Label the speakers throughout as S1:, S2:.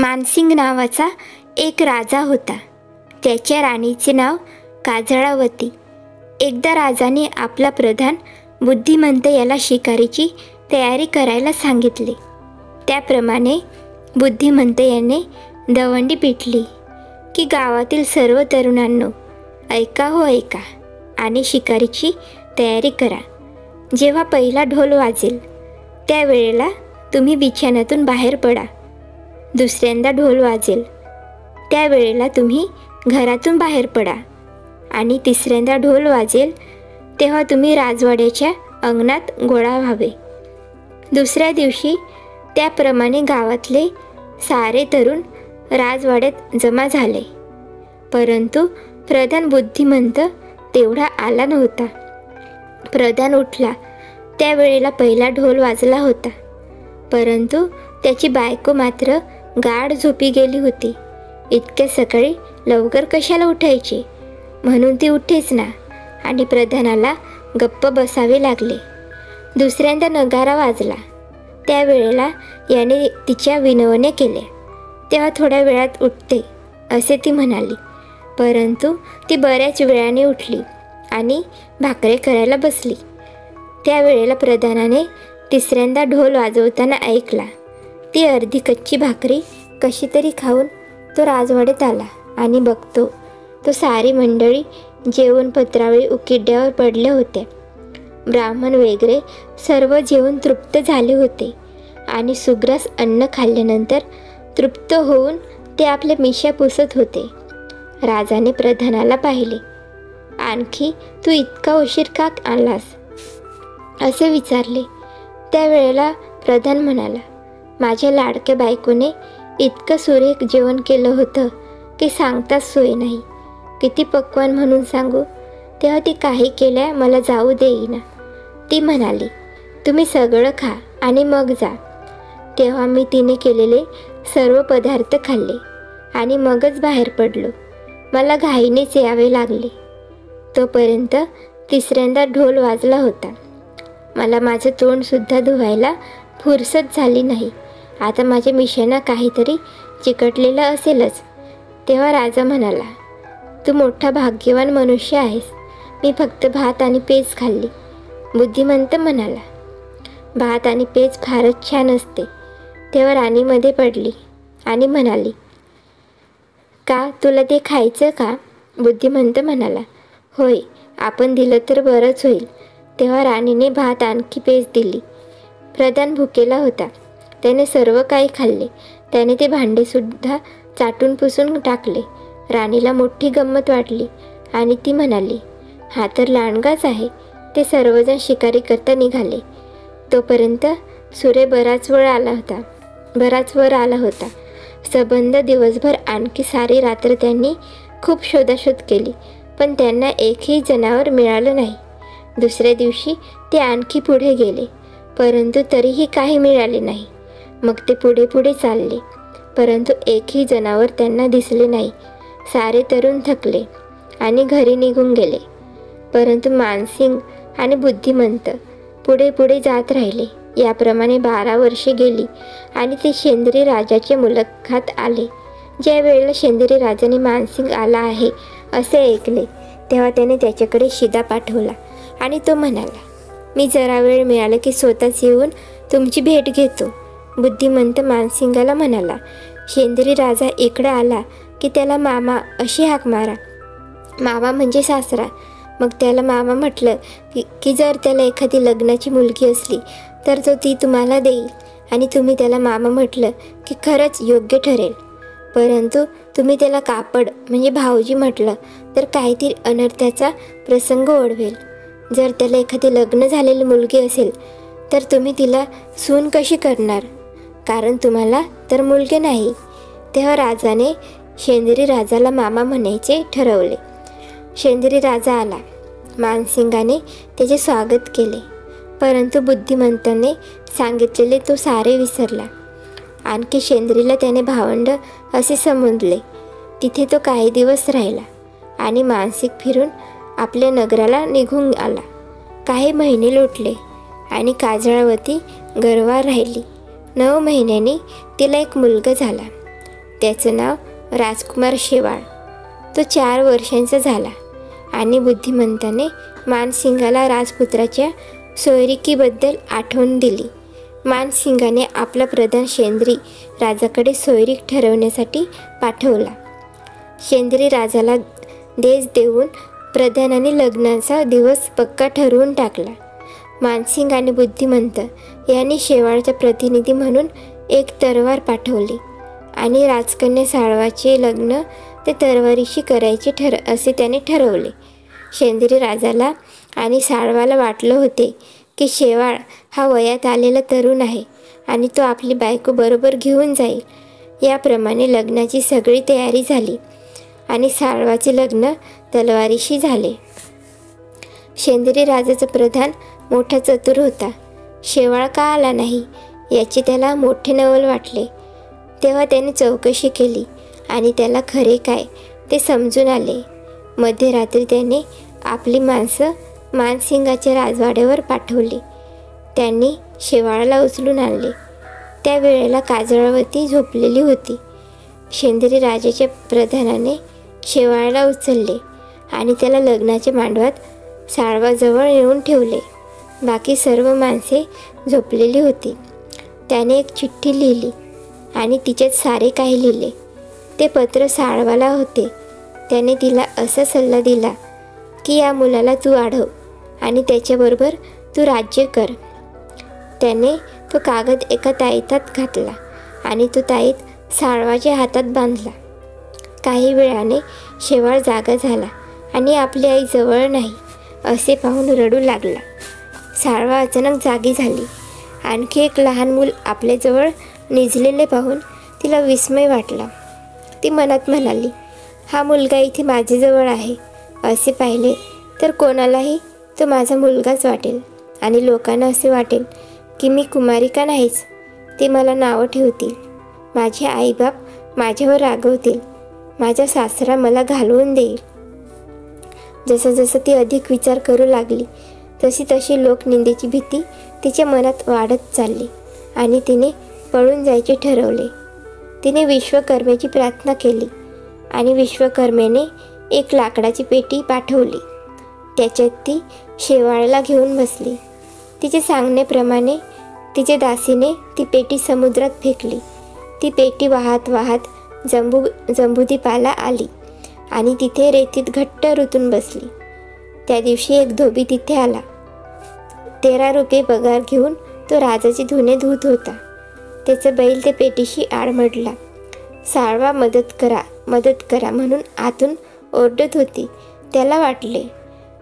S1: मानसिंग नावाचा एक राजा होता. त्याच्या राणीचे नाव काजळावती. एकदा राजाने आपला प्रधान बुद्धिमंत याला शिकारीची तयारी करायला सांगितले. त्याप्रमाणे बुद्धिमंत याने दवंडी पिटली की गावातील सर्व तरुणांनो, ऐका हो ऐका आणि शिकारीची तयारी करा. जेव्हा पहिला ढोल वाजेल त्यावेळेला तुम्ही बिछाण्यातून बाहेर पडा. दुसऱ्यांदा ढोल वाजेल त्यावेळेला तुम्ही घरातून बाहेर पडा आणि तिसऱ्यांदा ढोल वाजेल तेव्हा तुम्ही राजवाड्याच्या अंगणात गोळा व्हावे. दुसऱ्या दिवशी त्याप्रमाणे गावातले सारे तरुण राजवाड्यात जमा झाले. परंतु प्रधान बुद्धिमंत तेवढा आला नव्हता. प्रधान उठला त्यावेळेला पहिला ढोल वाजला होता, परंतु त्याची बायको मात्र गाढ झोपी गेली होती. इतक्या सकाळी लवकर कशाला उठायचे म्हणून ती उठेच ना आणि प्रधानाला गप्प बसावे लागले. दुसऱ्यांदा नगारा वाजला त्यावेळेला याने तिच्या विनवण्या केल्या. तेव्हा थोड्या वेळात उठते असे ती म्हणाली, परंतु ती बऱ्याच वेळाने उठली आणि भाकरे करायला बसली. त्यावेळेला प्रधानाने तिसऱ्यांदा ढोल वाजवताना ऐकला. ती अर्धी कच्ची भाकरी कशी तरी खाऊन तो राजवाड्यात आला आणि बघतो तो सारी मंडळी जेवण पत्रावळी उकिरड्यावर पडल्या होत्या. ब्राह्मण वगैरे सर्व जेवून तृप्त झाले होते आणि सुग्रास अन्न खाल्ल्यानंतर तृप्त होऊन ते आपल्या मिशा पुसत होते. राजाने प्रधानाला पाहिले. आणखी तू इतका उशीर का आलास असे विचारले. त्यावेळेला प्रधान म्हणाला, माझ्या लाडक्या बायकोने इतकं सुरेख जेवण केलं होतं की सांगताच सोय नाही. किती पक्वान म्हणून सांगू. तेव्हा ती काही केल्या मला जाऊ देईना. ती म्हणाली, तुम्ही सगळं खा आणि मग जा. तेव्हा मी तिने केलेले सर्व पदार्थ खाल्ले आणि मगच बाहेर पडलो. मला घाईनेच यावे लागले. तोपर्यंत तिसऱ्यांदा ढोल वाजला होता. मला माझं तोंडसुद्धा धुवायला फुरसत झाली नाही. आता माझ्या मिशांना काहीतरी चिकटलेलं असेलच. तेव्हा राजा म्हणाला, तू मोठा भाग्यवान मनुष्य आहेस. मी फक्त भात आणि पेज खाल्ली. बुद्धिमंत म्हणाला, भात आणि पेज फारच छान असते. तेव्हा राणीमध्ये पडली आणि म्हणाली, का तुला ते खायचं का? बुद्धिमंत म्हणाला, होय, आपण दिलं तर बरंच होईल. तेव्हा राणीने भात आणखी पेज दिली. प्रधान भुकेला होता. त्याने सर्व काही खाल्ले. त्याने ते भांडेसुद्धा चाटून पुसून टाकले. राणीला मोठी गंमत वाटली आणि ती म्हणाली, हा तर लांडगाच आहे. ते सर्वजण शिकारी करता निघाले. तोपर्यंत सूर्य बराच वर आला होता. सबंध दिवसभर आणखी सारी रात्र त्यांनी खूप शोधाशोध केली, पण त्यांना एकही जनावर मिळालं नाही. दुसऱ्या दिवशी ते आणखी पुढे गेले, परंतु तरीही काही मिळाले नाही. मग ते पुढे चालले, परंतु एकही जनावर त्यांना दिसले नाही. सारे तरुण थकले आणि घरी निघून गेले. परंतु मानसिंग आणि बुद्धिमंत पुढे जात राहिले. याप्रमाणे 12 वर्षे गेली आणि ते शेंद्री राजाचे मुलाखत आले. ज्या वेळेला शेंद्री राजाने मानसिंग आला आहे असे ऐकले तेव्हा त्याने त्याच्याकडे शिदा पाठवला आणि तो म्हणाला, मी जरा वेळ मिळाला की स्वतःच येऊन तुमची भेट घेतो. बुद्धिमंत मानसिंगाला म्हणाला, शेंद्री राजा इकडे आला की त्याला मामा अशी हाक मारा. मामा म्हणजे सासरा. मग त्याला मामा म्हटलं की जर त्याला एखादी लग्नाची मुलगी असली तर तो ती तुम्हाला देईल आणि तुम्ही त्याला मामा म्हटलं की खरंच योग्य ठरेल. परंतु तुम्ही त्याला कापड म्हणजे भाऊजी म्हटलं तर काहीतरी अनर्थाचा प्रसंग ओढवेल. जर त्याला एखादी लग्न झालेली मुलगी असेल तर तुम्ही तिला सून कशी करणार, कारण तुम्हाला तर मुलगे नाही. तेव्हा राजाने शेंद्री राजाला मामा म्हणायचे ठरवले. शेंद्री राजा आला. मानसिंगाने त्याचे स्वागत केले, परंतु बुद्धिमंताने सांगितलेले तो सारे विसरला. आणखी शेंद्रीला त्याने भावंड असे समजले. तिथे तो काही दिवस राहिला आणि मानसिक फिरून आपल्या नगराला निघून आला. काही महिने लोटले आणि काजळावती गर्भार राहिली. 9 महिन्यांनी तिला एक मुलगा झाला. त्याचं नाव राजकुमार शेवाळ. तो 4 वर्षांचा झाला आणि बुद्धिमंताने मानसिंगाला राजपुत्राच्या सोयरिकीबद्दल आठवण दिली. मानसिंगाने आपला प्रधान शेंद्री राजाकडे सोयरीक ठरवण्यासाठी पाठवला. शेंद्री राजाला देश देऊन प्रधानाने लग्नाचा दिवस पक्का ठरवून टाकला. मानसिंग आणि बुद्धिमंत यांनी शेवाळच्या प्रतिनिधी म्हणून एक तलवार पाठवली आणि राजकन्या साळवाचे लग्न ते तलवारीशी करायचे असे त्याने ठरवले. शेंद्री राजाला आणि साळवाला वाटलं होते की शेवाळ हा वयात आलेला तरुण आहे आणि तो आपली बायको बरोबर घेऊन जाईल. याप्रमाणे लग्नाची सगळी तयारी झाली आणि साळवाचे लग्न तलवारीशी झाले. शेंद्री राजाचा प्रधान मोठा चतुर होता. शेवाळ का आला नाही याचे त्याला मोठे नवल वाटले. तेव्हा त्याने चौकशी केली आणि त्याला खरे काय ते समजून आले. मध्यरात्री त्याने आपली माणसं मानसिंगाच्या राजवाड्यावर पाठवली. त्यांनी शेवाळाला उचलून आणले. त्या वेळेला काजळावती झोपलेली होती. शेंद्री राजाच्या प्रधानाने शेवाळाला उचलले आणि त्याला लग्नाच्या मांडवात साळवाजवळ नेऊन ठेवले. बाकी सर्व माणसे झोपलेली होती. त्याने एक चिठ्ठी लिहिली आणि तिच्यात सारे काही लिहिले. ते पत्र साळवाला होते. त्याने तिला असा सल्ला दिला की या मुलाला तू वाढव आणि त्याच्याबरोबर तू राज्य कर. त्याने तो कागद एका ताईतात घातला आणि तो ताईत साळवाच्या हातात बांधला. काही वेळाने शेवाळ जागा झाला आणि आपली आई जवळ नाही असे पाहून रडू लागला. साळवा अचानक जागी झाली. आणखी एक लहान मूल आपल्याजवळ निजलेले पाहून तिला विस्मय वाटला. ती मनात म्हणाली, हा मुलगा इथे माझ्याजवळ आहे. असे पाहिले तर कोणालाही तो माझा मुलगाच वाटेल आणि लोकांना असे वाटेल की मी कुमारिका नाहीच. ते मला नावं ठेवतील. माझे आईबाप माझ्यावर रागवतील. माझा सासरा मला घालवून देईल. जसं जसं ती अधिक विचार करू लागली तशी तशी लोकनिंदेची भीती तिच्या मनात वाढत चालली आणि तिने पळून जायचे ठरवले. तिने विश्वकर्म्याची प्रार्थना केली आणि विश्वकर्म्याने एक लाकडाची पेटी पाठवली. त्याच्यात ती शेवाळाला घेऊन बसली. तिचे सांगण्याप्रमाणे तिच्या दासीने ती पेटी समुद्रात फेकली. ती पेटी वाहत वाहत जंबुदीपाला आली आणि तिथे रेतीत घट्ट रुतून बसली. त्या दिवशी एक धोबी तिथे आला. 13 रुपये पगार घेऊन तो राजाचे धुणे धुत होता. त्याचा बैल त्या पेटीशी आडमडला. साळवा मदत करा म्हणून आतून ओरडत होती. त्याला वाटले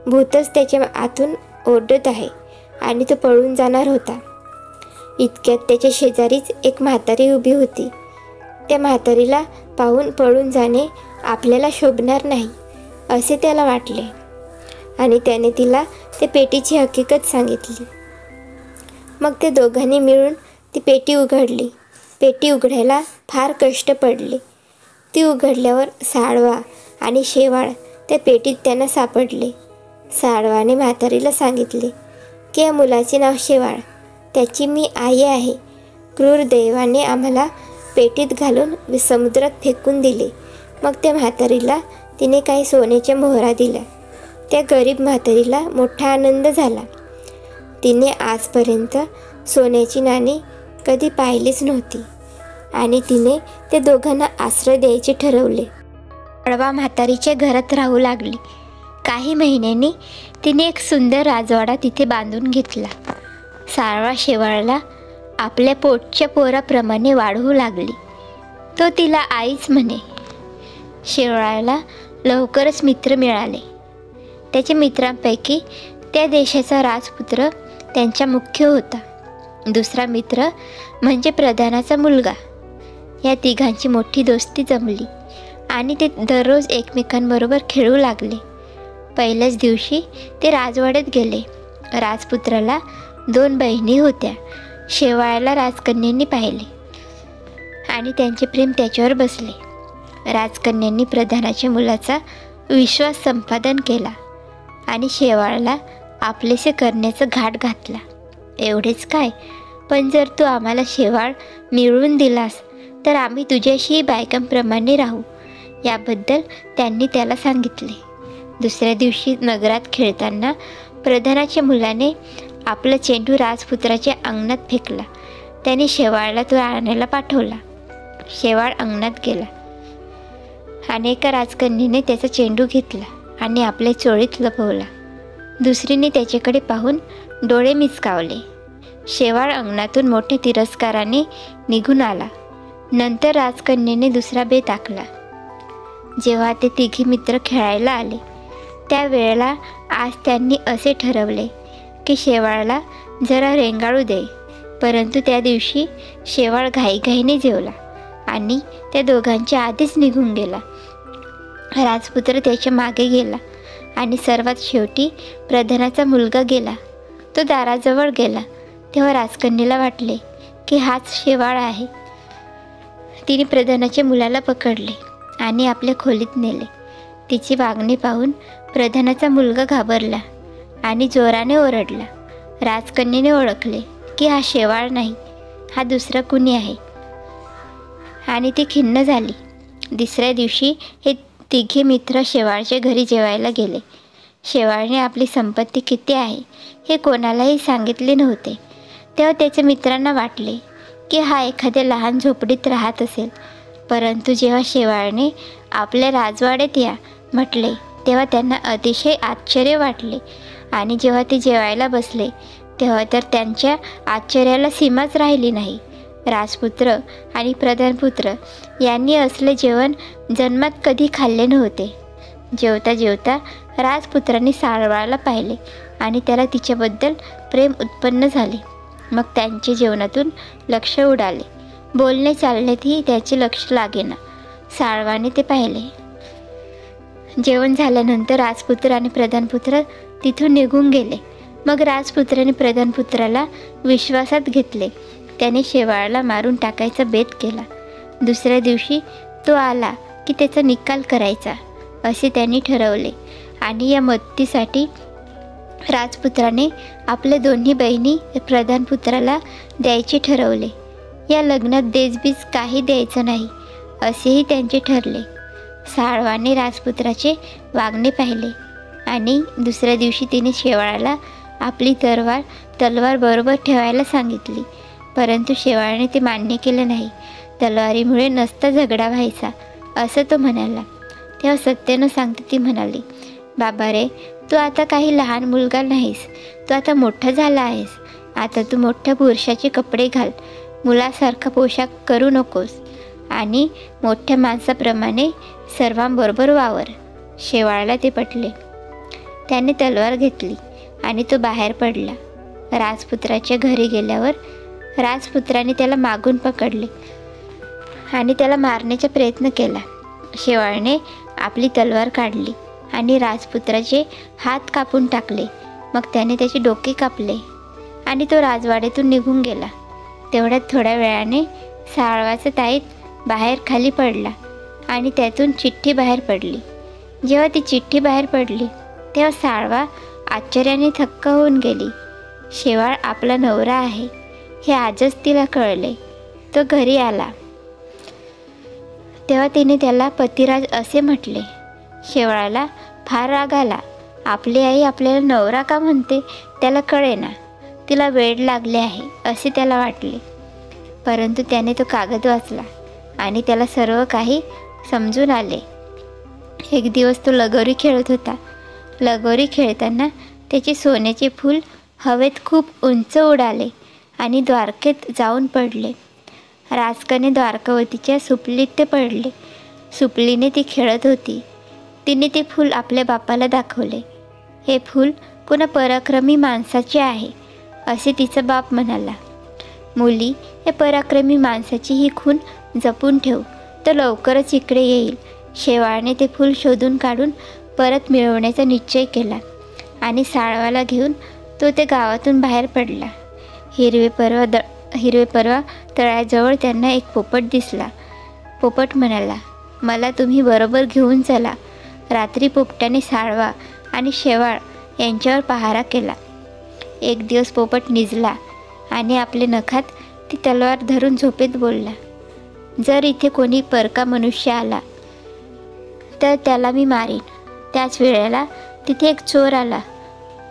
S1: भूतच त्याच्या आतून ओरडत आहे आणि तो पळून जाणार होता. इतक्यात त्याच्या शेजारीच एक म्हातारी उभी होती. त्या म्हातारीला पाहून पळून जाणे आपल्याला शोभणार नाही असे त्याला वाटले आणि त्याने तिला त्या पेटीची हकीकत सांगितली. मग ते दोघांनी मिळून ती पेटी उघडली. पेटी उघडायला फार कष्ट पडले. ती उघडल्यावर साळवा आणि शेवाळ त्या पेटीत त्यांना सापडले. साळवाने म्हातारीला सांगितले की या मुलाचे नाव शेवाळ. त्याची मी आई आहे. क्रूर दैवाने आम्हाला पेटीत घालून समुद्रात फेकून दिले. मग त्या म्हातारीला तिने काही सोन्याच्या मोहरा दिल्या. त्या गरीब म्हातारीला मोठा आनंद झाला. तिने आजपर्यंत सोन्याची नाणी कधी पाहिलीच नव्हती आणि तिने त्या दोघांना आश्रय द्यायचे ठरवले. साळवा म्हातारीच्या घरात राहू लागली. काही महिन्यांनी तिने एक सुंदर राजवाडा तिथे बांधून घेतला. साळवा शेवाळाला आपल्या पोटच्या पोराप्रमाणे वाढवू लागली. तो तिला आईच म्हणे. शेवाळाला लवकरच मित्र मिळाले. त्याच्या मित्रांपैकी त्या देशाचा राजपुत्र त्यांचा मुख्य होता. दुसरा मित्र म्हणजे प्रधानाचा मुलगा. या तिघांची मोठी दोस्ती जमली आणि ते दररोज एकमेकांबरोबर खेळू लागले. पहिल्याच दिवशी ते राजवाड्यात गेले. राजपुत्राला 2 बहिणी होत्या. शेवाळाला राजकन्यांनी पाहिले आणि त्यांचे प्रेम त्याच्यावर बसले. राजकन्यांनी प्रधानाच्या मुलाचा विश्वास संपादन केला आणि शेवाळाला आपलेसे करण्याचा घाट घातला. एवढेच काय, पण जर तू आम्हाला शेवाळ मिळवून दिलास तर आम्ही तुझ्याशी बायकांप्रमाणे राहू. याबद्दल त्यांनी त्याला सांगितले. दुसऱ्या दिवशी नगरात खेळताना प्रधानाच्या मुलाने आपला चेंडू राजपुत्राच्या अंगणात फेकला. त्याने शेवाळला तो आणायला पाठवला. शेवाळ अंगणात गेला आणि एका राजकन्येने त्याचा चेंडू घेतला आणि आपल्या चोळीत लपवला. दुसरीने त्याच्याकडे पाहून डोळे मिचकावले. शेवाळ अंगणातून मोठ्या तिरस्काराने निघून आला. नंतर राजकन्येने दुसरा बेत आखला. जेव्हा ते तिघे मित्र खेळायला आले त्यावेळेला आज त्यांनी असे ठरवले की शेवाळला जरा रेंगाळू दे. परंतु त्या दिवशी शेवाळ घाईघाईने जेवला आणि त्या दोघांच्या आधीच निघून गेला. राजपुत्र त्याच्या मागे गेला आणि सर्वात शेवटी प्रधानाचा मुलगा गेला. तो दाराजवळ गेला तेव्हा राजकन्येला वाटले की हाच शेवाळ आहे. तिने प्रधानाच्या मुलाला पकडले आणि आपल्या खोलीत नेले. तिची वागणी पाहून प्रधानाचा मुलगा घाबरला आणि जोराने ओरडला. राजकन्येने ओळखले की हा शेवाळ नाही, हा दुसरा कुणी आहे आणि ती खिन्न झाली. दुसऱ्या दिवशी हे तिघे मित्र शेवाळच्या घरी जेवायला गेले. शेवाळने आपली संपत्ती किती आहे हे कोणालाही सांगितले नव्हते. तेव्हा त्याच्या मित्रांना वाटले की हा एखाद्या लहान झोपडीत राहत असेल. परंतु जेव्हा शेवाळने आपल्या राजवाड्यात या म्हटले तेव्हा त्यांना अतिशय आश्चर्य वाटले आणि जेव्हा ते जेवायला बसले तेव्हा तर त्यांच्या आश्चर्याला सीमाच राहिली नाही. राजपुत्र आणि प्रधानपुत्र यांनी असले जेवण जन्मात कधी खाल्ले नव्हते. जेवता जेवता राजपुत्राने साळवाला पाहिले आणि त्याला तिच्याबद्दल प्रेम उत्पन्न झाले. मग त्यांचे जेवणातून लक्ष उडाले. बोलणे चालण्यातही त्याचे लक्ष लागेना. साळवाने ते पाहिले. जेवण झाल्यानंतर राजपुत्र आणि प्रधानपुत्र तिथून निघून गेले. मग राजपुत्राने प्रधानपुत्राला विश्वासात घेतले. त्याने शेवाळला मारून टाकायचा बेत केला. दुसऱ्या दिवशी तो आला की त्याचा निकाल करायचा असे त्यांनी ठरवले आणि या मदतीसाठी राजपुत्राने आपल्या दोन्ही बहिणी प्रधानपुत्राला द्यायचे ठरवले. या लग्नात देजबीज काही द्यायचं नाही असेही त्यांचे ठरले. साळवाने राजपुत्राचे वागणे पाहिले आणि दुसऱ्या दिवशी तिने शेवाळाला आपली तलवार बरोबर ठेवायला सांगितली. परंतु शेवाळने ते मान्य केले नाही. तलवारीमुळे नसता झगडा व्हायचा असं तो म्हणाला. तेव्हा सत्य न सांगता ती म्हणाली, बाबा रे, तू आता काही लहान मुलगा नाहीस. तू आता मोठा झाला आहेस. आता तू मोठ्या पुरुषाचे कपडे घाल. मुलासारखा पोशाख करू नकोस आणि मोठ्या माणसाप्रमाणे सर्वांबरोबर वावर. शेवाळला ते पटले. त्याने तलवार घेतली आणि तो बाहेर पडला. राजपुत्राच्या घरी गेल्यावर राजपुत्राने त्याला मागून पकडले आणि त्याला मारण्याचा प्रयत्न केला. शेवाळने आपली तलवार काढली आणि राजपुत्राचे हात कापून टाकले. मग त्याने त्याचे डोके कापले आणि तो राजवाड्यातून निघून गेला. तेवढ्यात थोड्या वेळाने साळवाचा ताईत बाहेर खाली पडला आणि त्यातून चिठ्ठी बाहेर पडली. जेव्हा ती चिठ्ठी बाहेर पडली तेव्हा साळवा आश्चर्याने थक्क होऊन गेली. शेवाळ आपला नवरा आहे हे आजच तिला कळले. तो घरी आला तेव्हा तिने त्याला पतिराज असे म्हटले. शेवाळाला फार राग आला. आपली आई आपल्याला नवरा का म्हणते त्याला कळेना. तिला वेड लागले आहे असे त्याला वाटले. परंतु त्याने तो कागद वाचला आणि त्याला सर्व काही समजून आले. एक दिवस तो लगोरी खेळत होता. लगोरी खेळताना त्याचे सोन्याचे फूल हवेत खूप उंच उडाले आणि द्वारकेत जाऊन पडले. राजकन्या द्वारकावतीच्या सुपलीत ते पडले. सुपलीने ती खेळत होती. तिने ते फूल आपल्या बापाला दाखवले. हे फूल कोणा पराक्रमी माणसाचे आहे असे तिचा बाप म्हणाला. मुली, या पराक्रमी माणसाची ही खून जपून ठेव, तो लवकरच इकडे येईल. शेवाळने ते फूल शोधून काढून परत मिळवण्याचा निश्चय केला आणि साळवाला घेऊन तो त्या गावातून बाहेर पडला. हिरवे परवा तळ्याजवळ त्यांना एक पोपट दिसला. पोपट म्हणाला, मला तुम्ही बरोबर घेऊन चला. रात्री पोपटाने साळवा आणि शेवाळ यांच्यावर पहारा केला. एक दिवस पोपट निजला आणि आपल्या नखात ती तलवार धरून झोपेत बोलला, जर इथे कोणी परका मनुष्य आला तर त्याला मी मारीन. त्याच वेळेला तिथे एक चोर आला.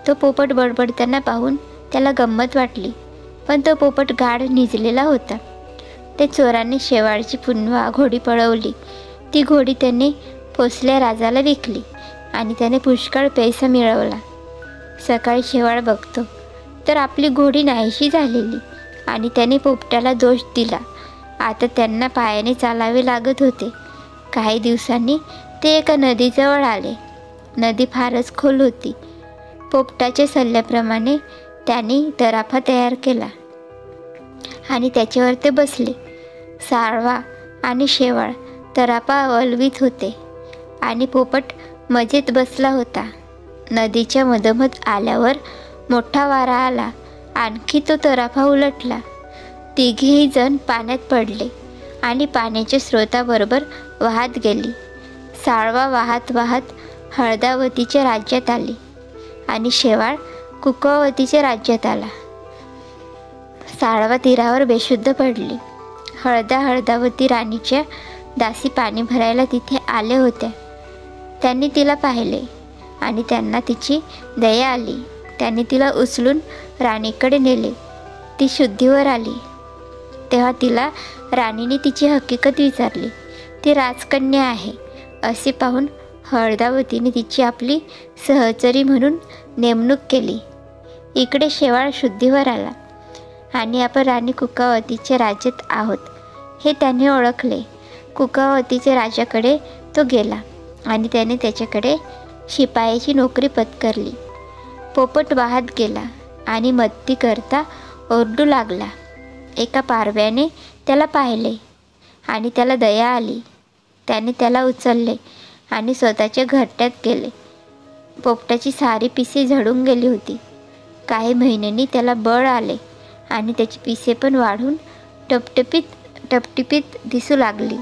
S1: तो पोपट बडबडताना पाहून त्याला गंमत वाटली, पण तो पोपट गाढ निजलेला होता. त्या चोराने शेवाळची पुन्हा घोडी पळवली. ती घोडी त्याने पोसल्या राजाला विकली आणि त्याने पुष्कळ पैसा मिळवला. सकाळी शेवाळ बघतो तर आपली घोडी नाहीशी झालेली आणि त्याने पोपटाला दोष दिला. आता त्यांना पायाने चालावे लागत होते. काही दिवसांनी ते एका नदीजवळ आले. नदी फारच खोल होती. पोपटाच्या सल्ल्याप्रमाणे त्याने तराफा तयार केला आणि त्याच्यावर ते बसले. साळवा आणि शेवाळ तराफा वलवीत होते आणि पोपट मजेत बसला होता. नदीच्या मधोमध आल्यावर मोठा वारा आला. आणखी तो तराफा उलटला. तिघेही जण पाण्यात पडले आणि पाण्याच्या स्रोताबरोबर वाहत गेली. साळवा वाहत वाहत हळदावतीच्या राज्यात आली आणि शेवाळ कुकावतीच्या राज्यात आला. साळवा तीरावर बेशुद्ध पडली. हळदावती राणीच्या दासी पाणी भरायला तिथे आले होत्या. त्यांनी तिला पाहिले आणि त्यांना तिची दया आली. त्यांनी तिला उचलून राणीकडे नेले. ती शुद्धीवर आली तेव्हा तिला राणीने तिची हकीकत विचारली. ती राजकन्या आहे असे पाहून हळदावतीने तिची आपली सहचरी म्हणून नेमणूक केली. इकडे शेवाळ शुद्धीवर आला आणि आपण राणी कुकावतीच्या राज्यात आहोत हे त्याने ओळखले. कुकावतीच्या राजाकडे तो गेला आणि त्याने त्याच्याकडे शिपायाची नोकरी पत्करली. पोपट वाहत गेला आणि मस्ती करता ओरडू लागला. एका पारव्याने त्याला पाहिले आणि त्याला दया आली. त्याने त्याला उचलले आणि स्वतःच्या घरट्यात गेले. पोपटाची सारी पिसे झडून गेली होती. काही महिन्यांनी त्याला बळ आले आणि त्याची पिसे पण वाढून टपटिपीत दिसू लागली.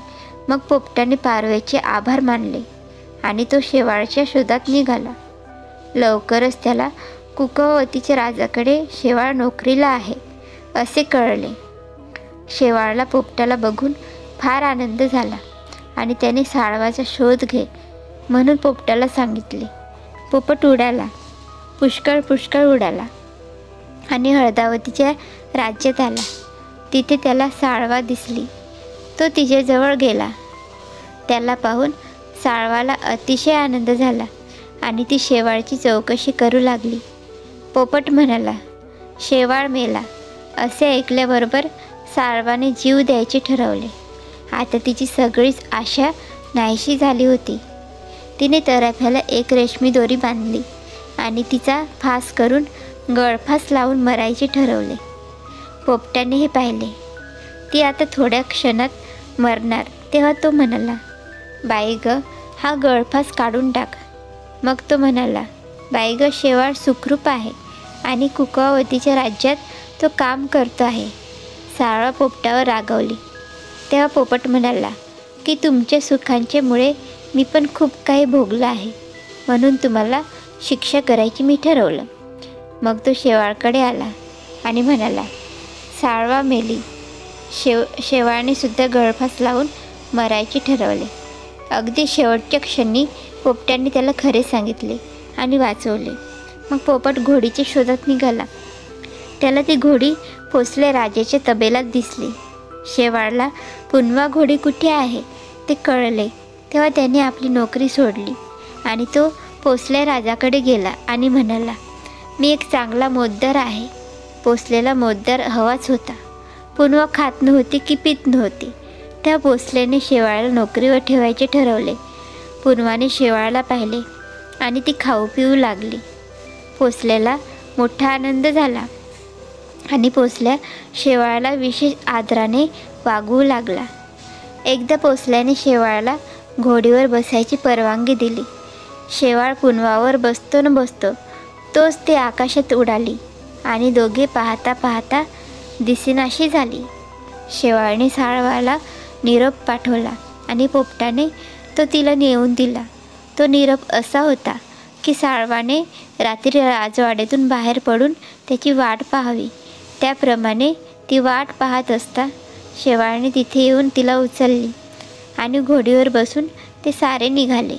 S1: मग पोपटाने पारव्याचे आभार मानले आणि तो शेवाळच्या शोधात निघाला. लवकरच त्याला कुकावतीच्या राजाकडे शेवाळ नोकरीला आहे असे कळले. शेवाळला पोपटाला बघून फार आनंद झाला आणि त्याने साळवाचा शोध घे म्हणून पोपटाला सांगितले. पोपट उडाला, पुष्कळ उडाला आणि हळदावतीच्या राज्यात आला. तिथे त्याला साळवा दिसली. तो तिच्याजवळ गेला. त्याला पाहून साळवाला अतिशय आनंद झाला आणि ती शेवाळची चौकशी करू लागली. पोपट म्हणाला, शेवाळ मेला असे ऐकल्याबरोबर साळवाने जीव द्यायचे ठरवले. आता तिची सगळीच आशा नाहीशी झाली होती. तिने तराफ्याला एक रेशमी दोरी बांधली आणि तिचा फास करून गळफास लावून मरायचे ठरवले. पोपटाने हे पाहिले. ती आता थोड्या क्षणात मरणार. तेव्हा तो म्हणाला, बाई ग, हा गळफास काढून टाक. मग तो म्हणाला, बाई ग, शेवाळ सुखरूप आहे आणि कुकावतीच्या राज्यात तो काम करतो आहे. साळवा पोपटावर रागावली. तेव्हा पोपट म्हणाला की तुमच्या सुखांच्यामुळे मी पण खूप काही भोगलं आहे म्हणून तुम्हाला शिक्षा करायची मी ठरवलं. मग तो शेवाळकडे आला आणि म्हणाला, साळवा मेली. शेवाळने सुद्धा गळफास लावून मरायचे ठरवले. अगदी शेवटच्या क्षणी पोपट्याने त्याला खरे सांगितले आणि वाचवले. मग पोपट घोडीच्या शोधात निघाला. त्याला ती घोडी पोसल्या राजाच्या तबेलात दिसली. शेवाळला पुन्हा घोडी कुठे आहे ते कळले. तेव्हा त्याने आपली नोकरी सोडली आणि तो पोसल्या राजाकडे गेला आणि म्हणाला, मी एक चांगला मोतदार आहे. पोसलेला मोतदार हवाच होता. पुन्हा खात नव्हती की पीत नव्हती. त्या पोसल्याने शेवाळाला नोकरीवर ठेवायचे ठरवले. पुन्हाने शेवाळाला पाहिले आणि ती खाऊ पिऊ लागली. पोसल्याला मोठा आनंद झाला आणि पोसल्या शेवाळाला विशेष आदराने वागवू लागला. एकदा पोसल्याने शेवाळाला घोडीवर बसायची परवानगी दिली. शेवाळ पुन्हावर बसतो न बसतो तोच ते आकाशात उडाली आणि दोघे पाहता पाहता दिसेनाशी झाली. शेवाळने साळवाला निरोप पाठवला आणि पोपटाने तो तिला नेऊन दिला. तो निरोप असा होता की साळवाने रात्री राजवाड्यातून बाहेर पडून त्याची वाट पाहावी. त्याप्रमाणे ती वाट पाहत असता शेवाळने तिथे येऊन तिला उचलली आणि घोडीवर बसून ते सारे निघाले.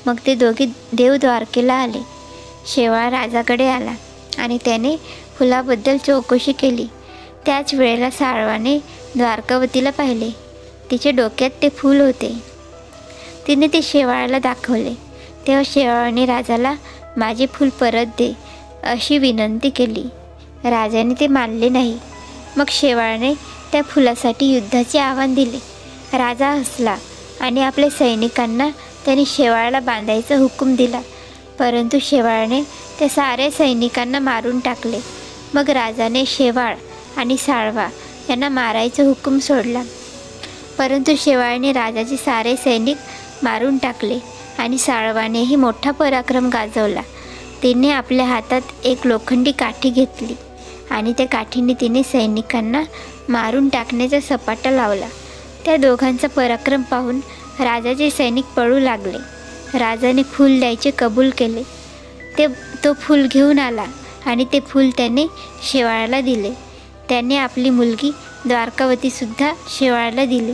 S1: मग ते दोघे देव द्वारकेला आले. शेवाळ राजाकडे आला आणि त्याने फुलाबद्दल चौकशी केली. त्याच वेळेला साळवाने द्वारकावतीला पाहिले. तिच्या डोक्यात ते फूल होते. तिने ते शेवाळाला दाखवले. तेव्हा शेवाळाने राजाला माझे फूल परत दे अशी विनंती केली. राजाने ते मानले नाही. मग शेवाळाने त्या फुलासाठी युद्धाचे आव्हान दिले. राजा हसला आणि आपल्या सैनिकांना त्याने शेवाळाला बांधायचा हुकूम दिला. परंतु शेवाळाने त्या साऱ्या सैनिकांना मारून टाकले. मग राजाने शेवाळ आणि साळवा यांना मारायचा हुकूम सोडला. परंतु शेवाळाने राजाचे सारे सैनिक मारून टाकले आणि साळवानेही मोठा पराक्रम गाजवला. तिने आपल्या हातात एक लोखंडी काठी घेतली आणि त्या काठीने तिने सैनिकांना मारून टाकण्याचा सपाटा लावला. त्या दोघांचा पराक्रम पाहून राजाचे सैनिक पळू लागले. राजाने फूल द्यायचे कबूल केले. तो फूल घेऊन आला आणि ते फूल त्याने शेवाळाला दिले. त्याने आपली मुलगी द्वारकावतीसुद्धा शेवाळाला दिली.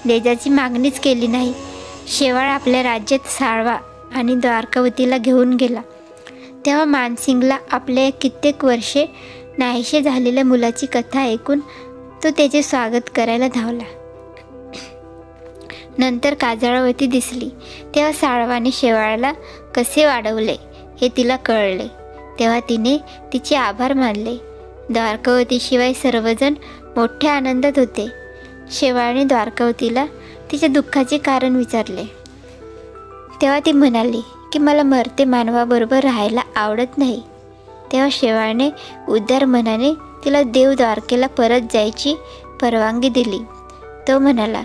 S1: देजाची मागणीच केली नाही. शेवाळ आपल्या राज्यात साळवा आणि द्वारकावतीला घेऊन गेला. तेव्हा मानसिंगला आपल्या कित्येक वर्षे नाहीसे झालेल्या मुलाची कथा ऐकून तो त्याचे स्वागत करायला धावला. नंतर काजळावती दिसली. तेव्हा साळवाने शेवाळाला कसे वाढवले हे तिला कळले. तेव्हा तिने तिचे आभार मानले. द्वारकावतीशिवाय सर्वजण मोठ्या आनंदात होते. शेवाळाने द्वारकावतीला तिच्या दुःखाचे कारण विचारले. तेव्हा ती म्हणाली की मला मरते मानवाबरोबर राहायला आवडत नाही. तेव्हा शेवाळाने उदार मनाने तिला देव द्वारकेला परत जायची परवानगी दिली. तो म्हणाला,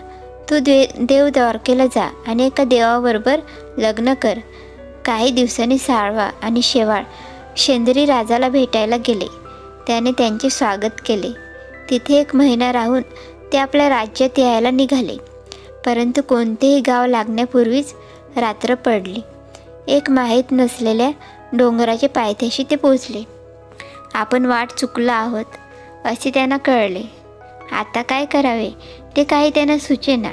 S1: तू देव द्वारकेला जा आणि एका देवाबरोबर लग्न कर. काही दिवसांनी साळवा आणि शेवाळ शेंदरी राजाला भेटायला गेले. त्याने त्यांचे स्वागत केले. तिथे 1 महिना राहून ते आपल्या राज्यात यायला निघाले. परंतु कोणतेही गाव लागण्यापूर्वीच रात्र पडली. एक माहीत नसलेल्या डोंगराच्या पायथ्याशी ते पोचले. आपण वाट चुकलो आहोत असे त्यांना कळले. आता काय करावे ते काही त्यांना सुचेना.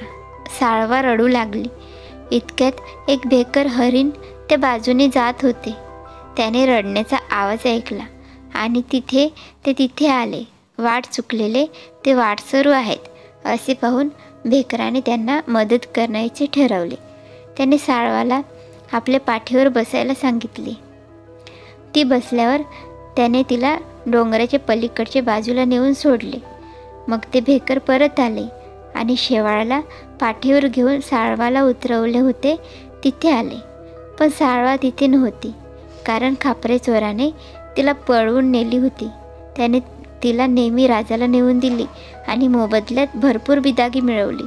S1: साळवा रडू लागली. इतक्यात एक भेकर हरिण त्या बाजूने जात होते. त्याने रडण्याचा आवाज ऐकला आणि तिथे आले. वाट चुकलेले ते वाटसरू आहेत असे पाहून भेकराने त्यांना मदत करण्याचे ठरवले. त्याने साळवाला आपल्या पाठीवर बसायला सांगितले. ती बसल्यावर त्याने तिला डोंगराच्या पलीकडच्या बाजूला नेऊन सोडले. मग ते भेकर परत आले आणि शेवाळाला पाठीवर घेऊन साळवाला उतरवले होते तिथे आले. पण साळवा तिथे नव्हती, कारण खापरे चोराने तिला पळवून नेली होती. त्याने तिला नेहमी राजाला नेऊन दिली आणि मोबदल्यात भरपूर बिदागी मिळवली.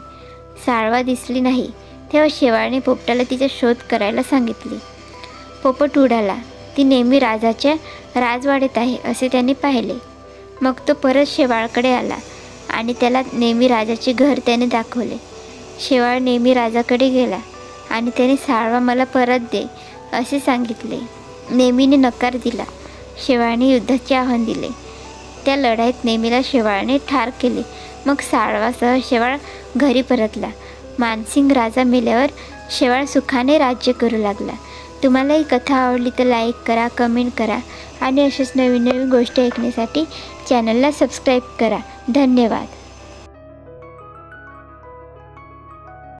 S1: साळवा दिसली नाही. तेव्हा शेवाळाने पोपटाला तिचा शोध करायला सांगितले. पोपट उडाला. ती नेहमी राजाच्या राजवाड्यात आहे असे त्याने पाहिले. मग तो परत शेवाळाकडे आला आणि त्याला नेहमी राजाचे घर त्याने दाखवले. शेवाळ नेहमी राजाकडे गेला आणि त्याने साळवा मला परत दे असे सांगितले. नेहमीने नकार दिला. शेवाळाने युद्धाचे आव्हान दिले. त्या लढाईत नेहमीला शेवाळाने ठार केले. मग साळवासह शेवाळ घरी परतला. मानसिंग राजा मेल्यावर शेवाळ सुखाने राज्य करू लागला. तुम्हाला ही कथा आवडली तर लाईक करा, कमेंट करा आणि अशाच नवीन नवीन गोष्टी ऐकण्यासाठी चॅनलला सबस्क्राईब करा. धन्यवाद.